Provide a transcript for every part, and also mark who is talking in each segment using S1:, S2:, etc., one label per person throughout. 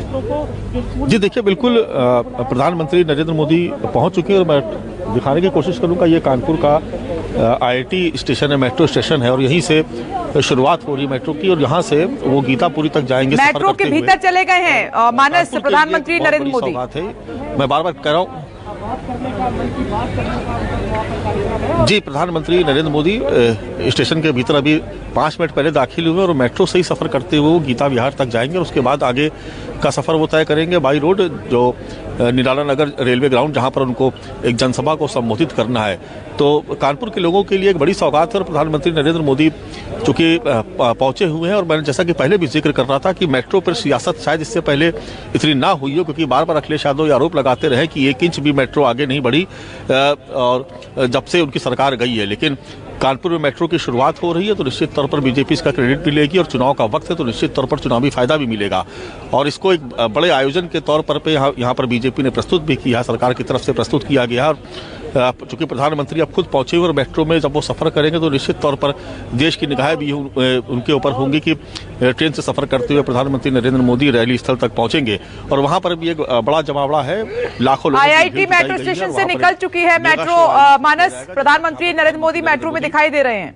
S1: जी देखिए, बिल्कुल प्रधानमंत्री नरेंद्र मोदी पहुंच चुके हैं और मैं दिखाने की कोशिश करूंगा। ये कानपुर का आईआईटी स्टेशन है, मेट्रो स्टेशन है और यहीं से शुरुआत हो रही है मेट्रो की और यहाँ से वो गीतापुरी तक जाएंगे।
S2: मेट्रो के भीतर चले गए हैं मानस प्रधानमंत्री नरेंद्र मोदी।
S1: मैं बार बार कह रहा हूँ जी, प्रधानमंत्री नरेंद्र मोदी स्टेशन के भीतर अभी 5 मिनट पहले दाखिल हुए और मेट्रो से ही सफर करते हुए वो गीता विहार तक जाएंगे और उसके बाद आगे का सफर वो तय करेंगे बाई रोड, जो निराला नगर रेलवे ग्राउंड, जहां पर उनको एक जनसभा को संबोधित करना है। तो कानपुर के लोगों के लिए एक बड़ी सौगात है और प्रधानमंत्री नरेंद्र मोदी चूंकि पहुंचे हुए हैं और मैंने जैसा कि पहले भी जिक्र कर रहा था कि मेट्रो पर सियासत शायद इससे पहले इतनी ना हुई हो, क्योंकि बार बार अखिलेश यादव ये आरोप लगाते रहे कि 1 इंच भी मेट्रो आगे नहीं बढ़ी और जब से उनकी सरकार गई है। लेकिन कानपुर में मेट्रो की शुरुआत हो रही है तो निश्चित तौर पर बीजेपी इसका क्रेडिट मिलेगी और चुनाव का वक्त है तो निश्चित तौर पर चुनावी फायदा भी मिलेगा और इसको एक बड़े आयोजन के तौर पर यहाँ पर बीजेपी ने प्रस्तुत भी किया, सरकार की तरफ से प्रस्तुत किया गया। और चूंकि प्रधानमंत्री अब खुद पहुंचे हुए और मेट्रो में जब वो सफर करेंगे तो निश्चित तौर पर देश की निगाहें भी उनके ऊपर होंगी कि ट्रेन से सफर करते हुए प्रधानमंत्री नरेंद्र मोदी रैली स्थल तक पहुंचेंगे और वहां पर भी एक बड़ा जमावड़ा है। लाखों लोग
S2: आईआईटी मेट्रो स्टेशन से निकल चुकी है मेट्रो। मानस, प्रधानमंत्री नरेंद्र मोदी मेट्रो में दिखाई दे रहे हैं।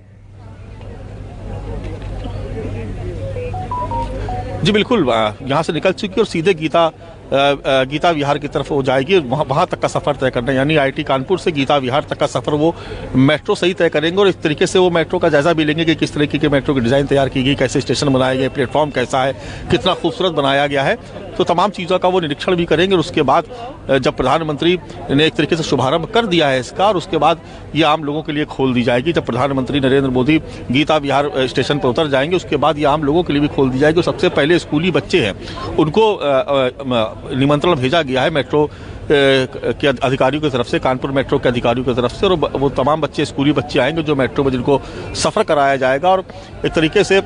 S1: जी बिल्कुल, यहाँ से निकल चुकी और सीधे गीता विहार की तरफ वो जाएगी। वहाँ तक का सफर तय करना, यानी आईआईटी कानपुर से गीता विहार तक का सफर वो मेट्रो से ही तय करेंगे और इस तरीके से वो मेट्रो का जायजा भी लेंगे कि किस तरीके के मेट्रो की डिज़ाइन तैयार की गई, कैसे स्टेशन बनाए गए, प्लेटफॉर्म कैसा है, कितना खूबसूरत बनाया गया है। तो तमाम चीज़ों का वो निरीक्षण भी करेंगे और उसके बाद जब प्रधानमंत्री ने एक तरीके से शुभारंभ कर दिया है इसका और उसके बाद ये आम लोगों के लिए खोल दी जाएगी। जब प्रधानमंत्री नरेंद्र मोदी गीता विहार स्टेशन पर उतर जाएंगे उसके बाद ये आम लोगों के लिए भी खोल दी जाएगी। सबसे पहले स्कूली बच्चे हैं उनको निमंत्रण भेजा गया है मेट्रो के अधिकारियों की तरफ से, कानपुर मेट्रो के अधिकारियों की तरफ से, और वो तमाम बच्चे स्कूली बच्चे आएंगे जो मेट्रो में जिनको सफ़र कराया जाएगा। और एक तरीके से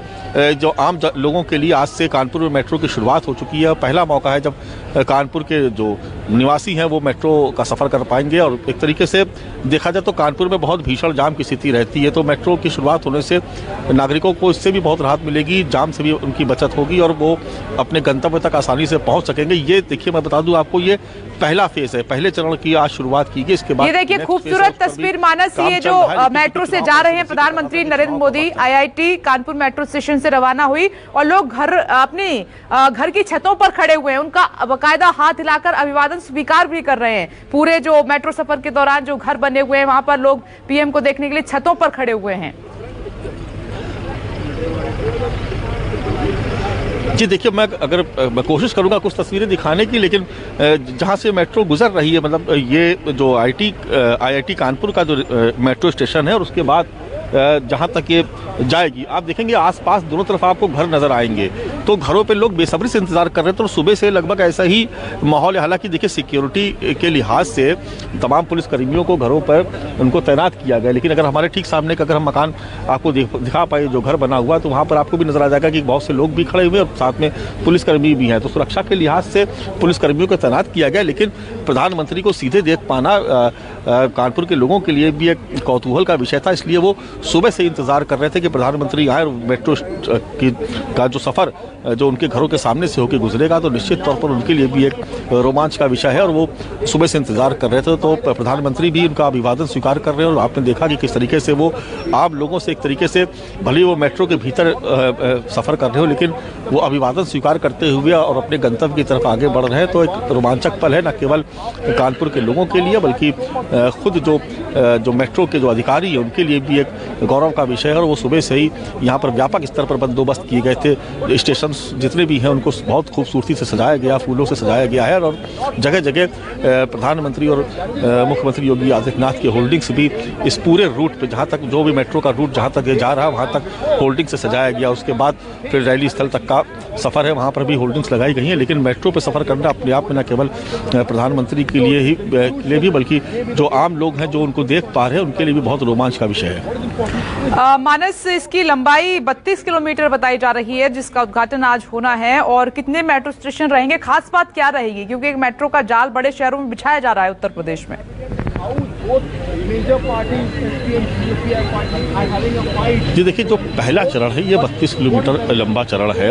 S1: जो आम लोगों के लिए आज से कानपुर में मेट्रो की शुरुआत हो चुकी है। पहला मौका है जब कानपुर के जो निवासी हैं वो मेट्रो का सफ़र कर पाएंगे और एक तरीके से देखा जाए तो कानपुर में बहुत भीषण जाम की स्थिति रहती है, तो मेट्रो की शुरुआत होने से नागरिकों को इससे भी बहुत राहत मिलेगी, जाम से भी उनकी बचत होगी और वो अपने गंतव्य तक आसानी से पहुंच सकेंगे। ये देखिए, मैं बता दूं आपको, ये पहला फेज है, पहले चरण की आज शुरुआत की गई। इसके बाद
S2: ये देखिए खूबसूरत तस्वीर मानस, ये जो मेट्रो से जा रहे हैं प्रधानमंत्री Narendra Modi, IIT Kanpur metro station से रवाना हुई और लोग अपनी घर की छतों पर खड़े हुए हैं, उनका बाकायदा हाथ हिलाकर अभिवादन स्वीकार भी कर रहे हैं। पूरे जो मेट्रो सफर के दौरान जो घर बने हुए हैं वहां पर लोग पीएम को देखने के लिए छतों पर खड़े हुए हैं।
S1: जी देखिए, मैं कोशिश करूंगा कुछ तस्वीरें दिखाने की, लेकिन जहां से मेट्रो गुजर रही है, मतलब ये जो आईआईटी कानपुर का जो मेट्रो स्टेशन है और उसके बाद जहां तक ये जाएगी, आप देखेंगे आसपास दोनों तरफ आपको घर नजर आएंगे, तो घरों पे लोग बेसब्री से इंतजार कर रहे थे और सुबह से लगभग ऐसा ही माहौल है। हालांकि देखिए, सिक्योरिटी के लिहाज से तमाम पुलिसकर्मियों को घरों पर उनको तैनात किया गया, लेकिन अगर हमारे ठीक सामने का अगर हम मकान आपको दिखा पाए जो घर बना हुआ, तो वहाँ पर आपको भी नजर आ जाएगा कि बहुत से लोग भी खड़े हुए और साथ में पुलिसकर्मी भी हैं। तो सुरक्षा के लिहाज से पुलिसकर्मियों को तैनात किया गया, लेकिन प्रधानमंत्री को सीधे देख पाना कानपुर के लोगों के लिए भी एक कौतूहल का विषय था, इसलिए वो सुबह से इंतजार कर रहे थे कि प्रधानमंत्री आए और मेट्रो का जो सफर जो उनके घरों के सामने से होकर गुजरेगा तो निश्चित तौर पर उनके लिए भी एक रोमांच का विषय है और वो सुबह से इंतजार कर रहे थे। तो प्रधानमंत्री भी उनका अभिवादन स्वीकार कर रहे हैं और आपने देखा कि किस तरीके से वो आम लोगों से एक तरीके से, भले वो मेट्रो के भीतर सफर कर रहे हो, लेकिन वो अभिवादन स्वीकार करते हुए और अपने गंतव्य की तरफ आगे बढ़ रहे हैं। तो एक रोमांचक पल है न केवल कानपुर के लोगों के लिए बल्कि खुद जो मेट्रो के जो अधिकारी हैं उनके लिए भी एक गौरव का विषय है। और वो सुबह से ही यहाँ पर व्यापक स्तर पर बंदोबस्त किए गए थे। स्टेशन जितने भी हैं उनको बहुत खूबसूरती से सजाया गया, फूलों से सजाया गया है और जगह जगह प्रधानमंत्री और मुख्यमंत्री योगी आदित्यनाथ के होल्डिंग्स भी इस पूरे रूट पे, जहाँ तक जो भी मेट्रो का रूट जहाँ तक ये जा रहा है वहाँ तक होल्डिंग से सजाया गया। उसके बाद फिर रैली स्थल तक का सफ़र है, वहाँ पर भी होल्डिंग्स लगाई गई हैं। लेकिन मेट्रो पर सफ़र करना अपने आप में न केवल प्रधानमंत्री के लिए भी बल्कि जो आम लोग हैं जो उनको देख पा रहे हैं उनके लिए भी बहुत रोमांच का विषय है।
S2: मानस, इसकी लंबाई 32 किलोमीटर बताई जा रही है जिसका उद्घाटन आज होना है, और कितने मेट्रो स्टेशन रहेंगे, खास बात क्या रहेगी, क्योंकि एक मेट्रो का जाल बड़े शहरों में बिछाया जा रहा है उत्तर प्रदेश में?
S1: जी देखिए, जो पहला चरण है ये 32 किलोमीटर लंबा चरण है,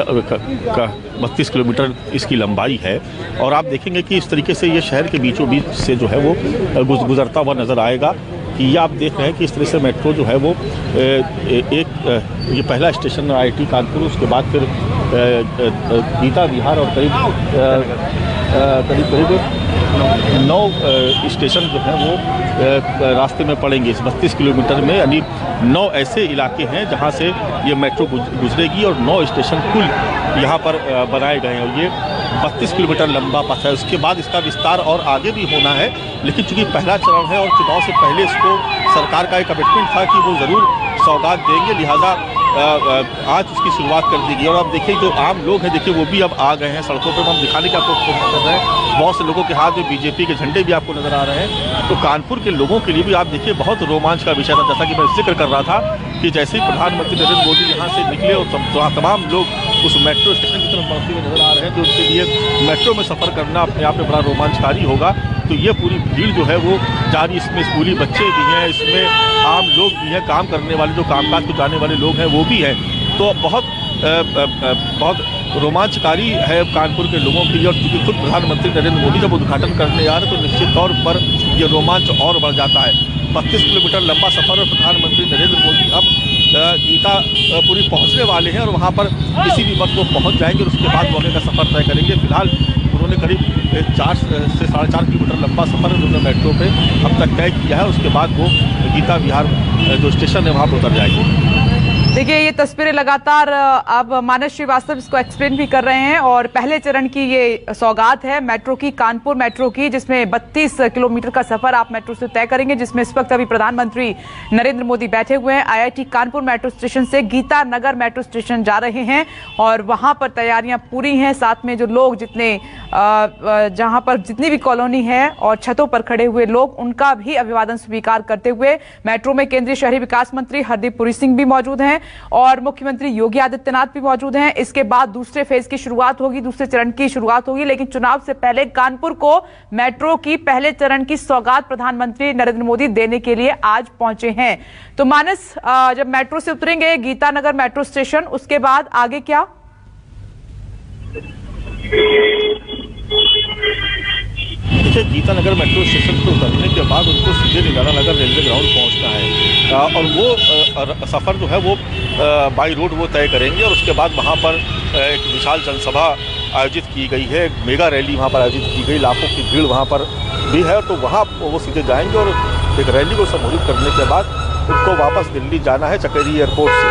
S1: 32 किलोमीटर इसकी लंबाई है। और आप देखेंगे कि इस तरीके से ये शहर के बीचों बीच से जो है वो गुजरता हुआ नज़र आएगा। कि ये आप देख रहे हैं कि इस तरह से मेट्रो जो है वो ये पहला स्टेशन IIT कानपुर, उसके बाद फिर गीता विहार और करीब 9 स्टेशन जो हैं वो रास्ते में पड़ेंगे इस 32 किलोमीटर में। यानी 9 ऐसे इलाके हैं जहां से ये मेट्रो गुजरेगी और 9 स्टेशन कुल यहाँ पर बनाए गए हैं। और ये 32 किलोमीटर लंबा पथ है। उसके बाद इसका विस्तार और आगे भी होना है, लेकिन चूंकि पहला चरण है और चुनाव से पहले इसको सरकार का एक कमिटमेंट था कि वो ज़रूर सौगात देंगे, लिहाजा आज उसकी शुरुआत कर दी गई। और अब देखिए जो आम लोग हैं, देखिए वो भी अब आ गए हैं सड़कों पर। हम दिखाने की आपको कोशिश कर रहे हैं, बहुत से लोगों के हाथ में BJP के झंडे भी आपको नजर आ रहे हैं। तो कानपुर के लोगों के लिए भी आप देखिए बहुत रोमांच का विषय था। जैसा कि मैं जिक्र कर रहा था कि जैसे ही प्रधानमंत्री नरेंद्र मोदी यहाँ से निकले और तमाम लोग उस मेट्रो स्टेशन की तरफ बढ़ते हुए नजर आ रहे हैं, तो उनके लिए मेट्रो में सफ़र करना अपने आप में बड़ा रोमांचकारी होगा। तो ये पूरी भीड़ जो है वो जारी, इसमें स्कूली बच्चे भी हैं, इसमें आम लोग भी हैं, काम करने वाले जो कामकाज को जाने वाले लोग हैं वो भी हैं। तो बहुत रोमांचकारी है कानपुर के लोगों के लिए। और चूँकि खुद प्रधानमंत्री नरेंद्र मोदी जब उद्घाटन करने आ रहे हैं तो निश्चित तौर पर ये रोमांच और बढ़ जाता है। 32 किलोमीटर लंबा सफ़र और प्रधानमंत्री नरेंद्र मोदी अब गीतापुरी पहुँचने वाले हैं और वहाँ पर किसी भी वक्त वो पहुँच जाएंगे और उसके बाद वो आगे का सफ़र तय करेंगे। फिलहाल उन्होंने करीब 4 से 4.5 किलोमीटर लंबा सफ़र उन्होंने मेट्रो पे अब तक तय किया है। उसके बाद वो गीता विहार जो स्टेशन है वहाँ पर उतर जाएगी।
S2: देखिए, ये तस्वीरें लगातार अब मानस श्रीवास्तव इसको एक्सप्लेन भी कर रहे हैं। और पहले चरण की ये सौगात है मेट्रो की, कानपुर मेट्रो की, जिसमें 32 किलोमीटर का सफर आप मेट्रो से तय करेंगे, जिसमें इस वक्त अभी प्रधानमंत्री नरेंद्र मोदी बैठे हुए हैं। IIT कानपुर मेट्रो स्टेशन से गीता नगर मेट्रो स्टेशन जा रहे हैं और वहां पर तैयारियां पूरी हैं। साथ में जो लोग जहां पर जितनी भी कॉलोनी है और छतों पर खड़े हुए लोग, उनका भी अभिवादन स्वीकार करते हुए मेट्रो में केंद्रीय शहरी विकास मंत्री हरदीप पुरी सिंह भी मौजूद हैं और मुख्यमंत्री योगी आदित्यनाथ भी मौजूद हैं। इसके बाद दूसरे फेज की शुरुआत होगी, दूसरे चरण की शुरुआत होगी। लेकिन चुनाव से पहले कानपुर को मेट्रो की पहले चरण की सौगात प्रधानमंत्री नरेंद्र मोदी देने के लिए आज पहुंचे हैं। तो मानस, जब मेट्रो से उतरेंगे गीता नगर मेट्रो स्टेशन, उसके बाद आगे क्या?
S1: देखिए, गीता नगर मेट्रो स्टेशन पर उतरने के बाद उनको सीधे निराला नगर रेलवे ग्राउंड पहुंचना है और वो सफ़र जो है वो बाई रोड वो तय करेंगे। और उसके बाद वहां पर एक विशाल जनसभा आयोजित की गई है, एक मेगा रैली वहां पर आयोजित की गई, लाखों की भीड़ वहां पर भी है। तो वहां वो सीधे जाएंगे और एक रैली को संबोधित करने के बाद उनको वापस दिल्ली जाना है चकेरी एयरपोर्ट से।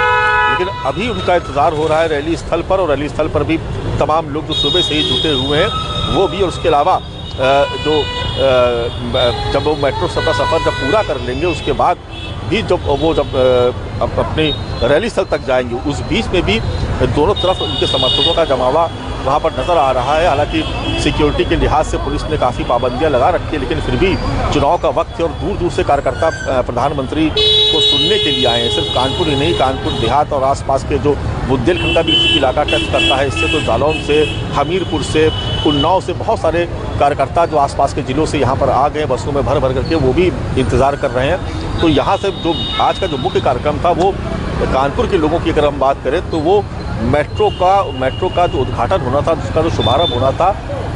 S1: लेकिन अभी उनका इंतज़ार हो रहा है रैली स्थल पर, और रैली स्थल पर भी तमाम लोग जो सुबह से ही जुटे हुए हैं वो भी। और उसके अलावा जब वो मेट्रो का सफ़र जब पूरा कर लेंगे उसके बाद भी जब अपने रैली स्थल तक जाएंगे, उस बीच में भी दोनों तरफ उनके समर्थकों का जमावा वहाँ पर नज़र आ रहा है। हालांकि सिक्योरिटी के लिहाज से पुलिस ने काफ़ी पाबंदियां लगा रखी है, लेकिन फिर भी चुनाव का वक्त है और दूर दूर से कार्यकर्ता प्रधानमंत्री को सुनने के लिए आए हैं। सिर्फ कानपुर ही नहीं, कानपुर देहात और आसपास के जो बुंदेलखंड का भी इलाका टच करता है, इससे तो जालौन से, हमीरपुर से, उन्नाव से बहुत सारे कार्यकर्ता जो आसपास के ज़िलों से यहाँ पर आ गए बसों में भर भर करके, वो भी इंतज़ार कर रहे हैं। तो यहाँ से जो आज का जो मुख्य कार्यक्रम था वो कानपुर के लोगों की अगर हम बात करें तो वो मेट्रो का जो उद्घाटन होना था, जिसका जो शुभारंभ होना था,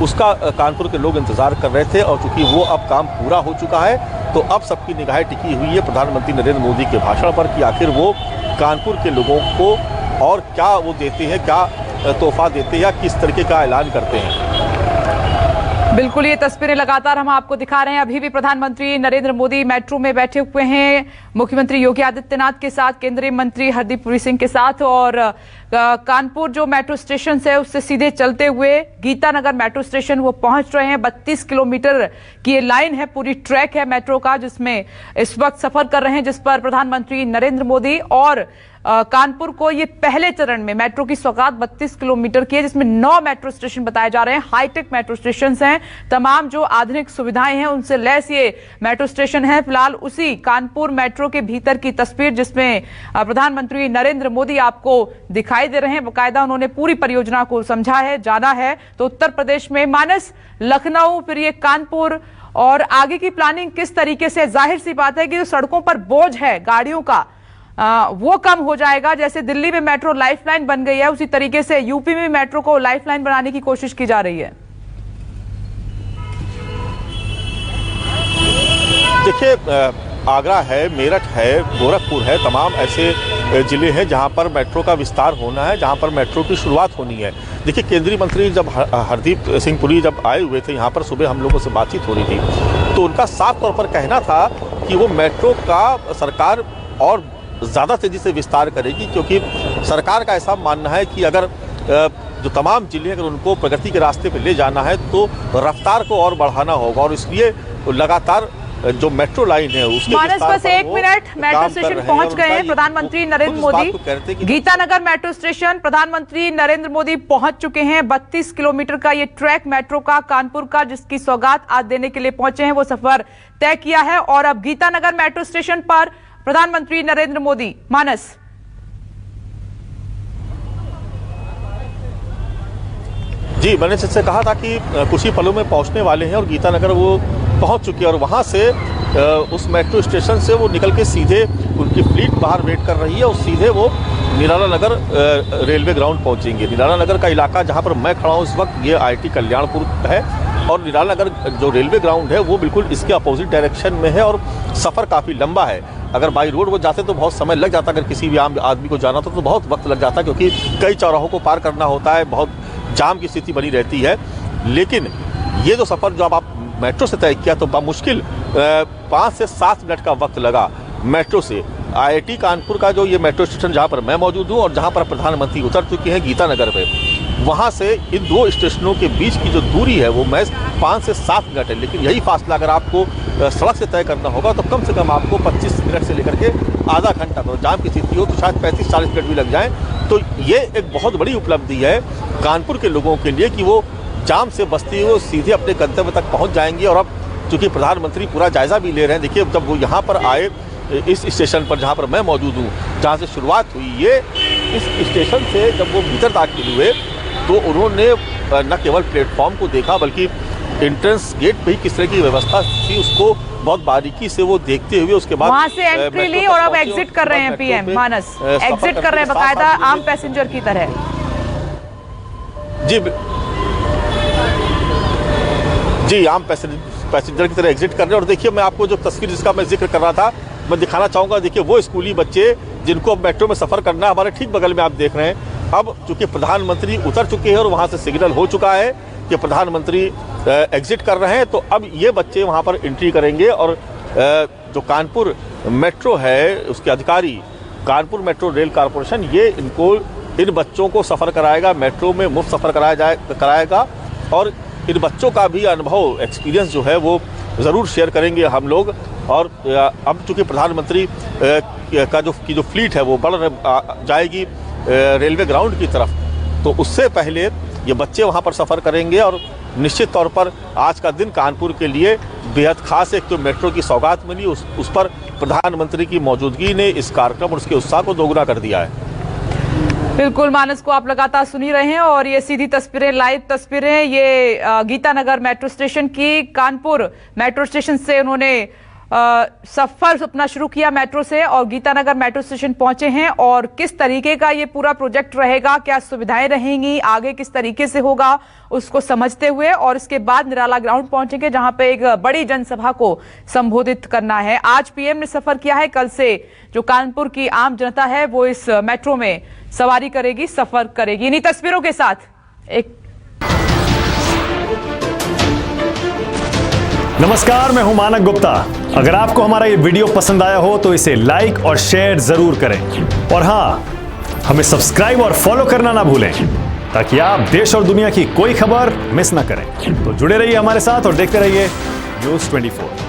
S1: उसका कानपुर के लोग इंतजार कर रहे थे। और चूंकि वो अब काम पूरा हो चुका है तो अब सबकी निगाहें टिकी हुई है प्रधानमंत्री नरेंद्र मोदी के भाषण पर कि आखिर वो कानपुर के लोगों को और क्या वो देते हैं, क्या तोहफा देते हैं या किस तरीके का ऐलान करते हैं।
S2: बिल्कुल, ये तस्वीरें लगातार हम आपको दिखा रहे हैं। अभी भी प्रधानमंत्री नरेंद्र मोदी मेट्रो में बैठे हुए हैं, मुख्यमंत्री योगी आदित्यनाथ के साथ, केंद्रीय मंत्री हरदीप पुरी सिंह के साथ। और कानपुर जो मेट्रो स्टेशन है उससे सीधे चलते हुए गीता नगर मेट्रो स्टेशन वो पहुंच रहे हैं। 32 किलोमीटर की ये लाइन है, पूरी ट्रैक है मेट्रो का, जिसमें इस वक्त सफर कर रहे हैं, जिस पर प्रधानमंत्री नरेंद्र मोदी और कानपुर को ये पहले चरण में मेट्रो की सौगात 32 किलोमीटर की है, जिसमें 9 मेट्रो स्टेशन बताए जा रहे हैं। हाईटेक मेट्रो स्टेशन हैं, तमाम जो आधुनिक सुविधाएं हैं उनसे लैस ये मेट्रो स्टेशन है। फिलहाल उसी कानपुर मेट्रो के भीतर की तस्वीर, जिसमें प्रधानमंत्री नरेंद्र मोदी आपको दिखाई दे रहे हैं। बाकायदा उन्होंने पूरी परियोजना को समझा है, जाना है। तो उत्तर प्रदेश में मानस, लखनऊ, फिर ये कानपुर और आगे की प्लानिंग किस तरीके से? जाहिर सी बात है कि जो सड़कों पर बोझ है गाड़ियों का वो कम हो जाएगा। जैसे दिल्ली में मेट्रो लाइफलाइन बन गई है, उसी तरीके से यूपी में मेट्रो को लाइफलाइन बनाने की कोशिश की जा रही है।
S1: देखिए, आगरा है, मेरठ है, गोरखपुर है, तमाम ऐसे जिले हैं जहां पर मेट्रो का विस्तार होना है, जहां पर मेट्रो की शुरुआत होनी है। देखिए, केंद्रीय मंत्री जब हरदीप सिंह पुरी जब आए हुए थे यहाँ पर, सुबह हम लोगों से बातचीत हो रही थी, तो उनका साफ तौर पर कहना था कि वो मेट्रो का सरकार और ज़्यादा तेज़ी से विस्तार करेगी, क्योंकि सरकार का ऐसा मानना है कि अगर जो तमाम जिले अगर उनको प्रगति के रास्ते पर ले जाना है तो रफ्तार को और बढ़ाना होगा, और इसलिए लगातार जो मेट्रो लाइन है उसके
S2: मानस बस 1 मिनट, मेट्रो स्टेशन पहुंच गए हैं प्रधानमंत्री नरेंद्र मोदी। गीतानगर मेट्रो स्टेशन प्रधानमंत्री नरेंद्र मोदी पहुंच चुके हैं। 32 किलोमीटर का ये ट्रैक मेट्रो का कानपुर का, जिसकी सौगात आज देने के लिए पहुंचे हैं, वो सफर तय किया है। और अब गीतानगर मेट्रो स्टेशन पर प्रधानमंत्री नरेंद्र मोदी। मानस
S1: जी, मैंने इससे कहा था कि कुछ ही पलों में पहुंचने वाले हैं और गीतानगर वो पहुंच चुके हैं, और वहां से उस मेट्रो स्टेशन से वो निकल के सीधे उनकी फ्लीट बाहर वेट कर रही है और सीधे वो निराला नगर रेलवे ग्राउंड पहुंचेंगे। निराला नगर का इलाका जहां पर मैं खड़ा हूं इस वक्त, ये IIT कल्याणपुर है, और निराला नगर जो रेलवे ग्राउंड है वो बिल्कुल इसके अपोजिट डायरेक्शन में है, और सफ़र काफ़ी लंबा है। अगर बाई रोड वो जाते तो बहुत समय लग जाता, अगर किसी भी आम आदमी को जाना था तो बहुत वक्त लग जाता, क्योंकि कई चौराहों को पार करना होता है, बहुत जाम की स्थिति बनी रहती है। लेकिन ये जो सफ़र जो अब आप मेट्रो से तय किया तो मुश्किल 5 से 7 मिनट का वक्त लगा मेट्रो से। IIT कानपुर का जो ये मेट्रो स्टेशन जहाँ पर मैं मौजूद हूँ और जहाँ पर प्रधानमंत्री उतर चुके हैं गीतानगर में, वहाँ से इन दो स्टेशनों के बीच की जो दूरी है वो महज 5 से 7 मिनट है। लेकिन यही फासला अगर आपको सड़क से तय करना होगा तो कम से कम आपको 25 मिनट से लेकर के आधा घंटा, तो जाम की स्थिति हो तो शायद 35-40 मिनट भी लग जाएँ। तो ये एक बहुत बड़ी उपलब्धि है कानपुर के लोगों के लिए कि वो जाम से बचते हुए सीधे अपने गंतव्य तक पहुंच जाएंगे। और अब चूँकि प्रधानमंत्री पूरा जायज़ा भी ले रहे हैं, देखिए जब वो यहाँ पर आए इस स्टेशन पर जहाँ पर मैं मौजूद हूँ, जहाँ से शुरुआत हुई, ये इस स्टेशन से जब वो भीतर दाखिल हुए तो उन्होंने न केवल प्लेटफॉर्म को देखा बल्कि एंट्रेंस गेट पे ही किस तरह की व्यवस्था थी उसको बहुत बारीकी से वो देखते हुए उसके बाद
S2: वहाँ से एंट्री ली और अब एग्जिट कर रहे हैं पीएम। मानस एग्जिट कर रहे हैं बाकायदा आम पैसेंजर की तरह।
S1: जी, आम पैसेंजर की तरह एग्जिट कर रहे हैं। और देखिए, मैं आपको जो तस्वीर जिसका मैं जिक्र कर रहा था मैं दिखाना चाहूँगा। देखिए, वो स्कूली बच्चे जिनको अब मेट्रो में सफ़र करना है, हमारे ठीक बगल में आप देख रहे हैं। अब चूँकि प्रधानमंत्री उतर चुके हैं और वहाँ से सिग्नल हो चुका है कि प्रधानमंत्री एग्जिट कर रहे हैं, तो अब ये बच्चे वहाँ पर एंट्री करेंगे। और जो कानपुर मेट्रो है उसके अधिकारी, कानपुर मेट्रो रेल कॉरपोरेशन, ये इन बच्चों को सफ़र कराएगा, मेट्रो में मुफ्त सफ़र कराएगा। और इन बच्चों का भी अनुभव, एक्सपीरियंस जो है वो ज़रूर शेयर करेंगे हम लोग। और अब चूँकि प्रधानमंत्री का जो फ्लीट है वो बढ़ जाएगी रेलवे ग्राउंड की तरफ, तो उससे पहले ये बच्चे वहाँ पर सफ़र करेंगे। और निश्चित तौर पर आज का दिन कानपुर के लिए बेहद खास है। एक तो मेट्रो की सौगात मिली, उस पर प्रधानमंत्री की मौजूदगी ने इस कार्यक्रम और उसके उत्साह को दोगुना कर दिया है।
S2: बिल्कुल, मानस को आप लगातार सुन ही रहे हैं और ये सीधी तस्वीरें, लाइव तस्वीरें ये गीतानगर मेट्रो स्टेशन की। कानपुर मेट्रो स्टेशन से उन्होंने सफर अपना शुरू किया मेट्रो से और गीतानगर मेट्रो स्टेशन पहुंचे हैं। और किस तरीके का ये पूरा प्रोजेक्ट रहेगा, क्या सुविधाएं रहेंगी, आगे किस तरीके से होगा, उसको समझते हुए और इसके बाद निराला ग्राउंड पहुंचेंगे जहां पे एक बड़ी जनसभा को संबोधित करना है। आज पीएम ने सफर किया है, कल से जो कानपुर की आम जनता है वो इस मेट्रो में सवारी करेगी, सफर करेगी। इन्हीं तस्वीरों के साथ एक
S3: नमस्कार, मैं हूं मानक गुप्ता। अगर आपको हमारा ये वीडियो पसंद आया हो तो इसे लाइक और शेयर जरूर करें, और हां, हमें सब्सक्राइब और फॉलो करना ना भूलें ताकि आप देश और दुनिया की कोई खबर मिस ना करें। तो जुड़े रहिए हमारे साथ और देखते रहिए News 24।